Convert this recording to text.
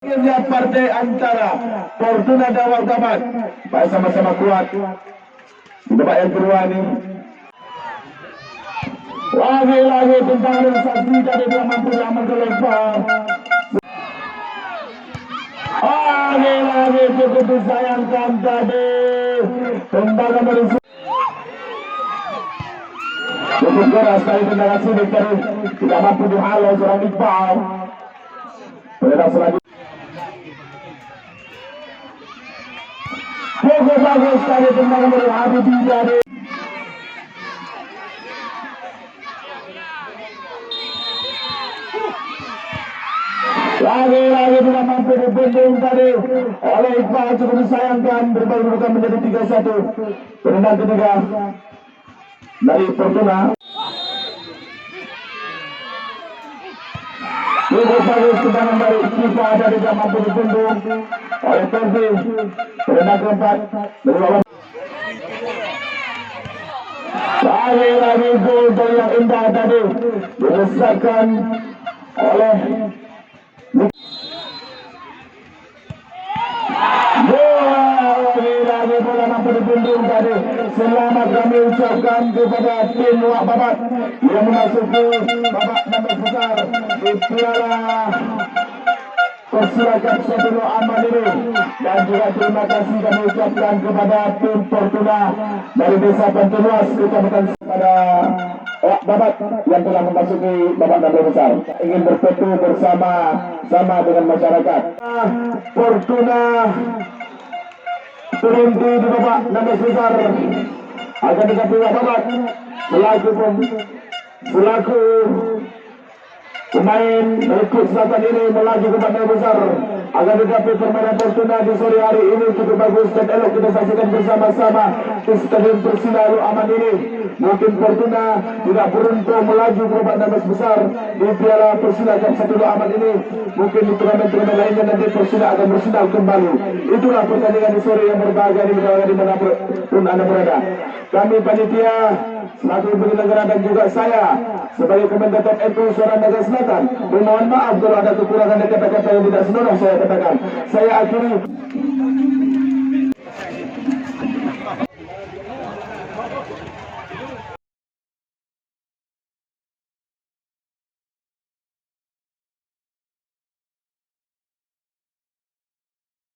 Akhirnya partai antara Fortuna dan Wakabat sama-sama kuat. Di babak yang kedua ini lagi-lagi tendangan saksi tadi dia mampu diamankan lempar. Lagi-lagi cukup disayangkan tadi tendangan dari cukup keras tadi tendangan sini tadi tidak mampu dihalau seorang Iqbal. Penyerang selanjutnya bagus sekali tendangan dari Habibie tadi. Lagi-lagi tidak mampu dibendung tadi oleh Iqbal, cukup disayangkan. Berubah menjadi 3-1. Tendangan ketiga dari Fortuna. Cukup bagus tendangan dari Iqbal tadi tidak mampu dibendung oleh Ferdi. Tendangan keempat dari lawan. Lagi-lagi gol yang indah tadi dibesarkan oleh lagi bola mampu dibendung tadi. Selamat kami ucapkan kepada tim Wakabat yang memasuki babak 16 besar di Piala Persilatan Satrio Aman ini. Dan juga terima kasih kami ucapkan kepada tim Fortuna dari Desa Pantunuas, Kecamatan pada Babat yang telah memasuki babak 16 besar. Ingin berfoto bersama dengan masyarakat. Fortuna berhenti di babak 16 besar. Akan tetapi Babat selaku pemain dari klub selatan ini melaju ke babak besar. Akan tetapi permainan Fortuna di sore hari ini cukup bagus dan elok kita saksikan bersama-sama di Stadion Persilalu Aman ini. Mungkin Fortuna tidak beruntung melaju ke babak 16 besar di Piala Persilatan Satrio Aman ini. Mungkin di turnamen-turnamen lainnya nanti Persila akan bersinar kembali. Itulah pertandingan di sore yang berbahagia di dimanapun Anda berada. Kami panitia selaku penyelenggara dan juga saya sebagai komentator NU Suara Naga Selatan, mohon maaf kalau ada kekurangan dan kata-kata yang tidak senonoh saya katakan. Saya akhiri.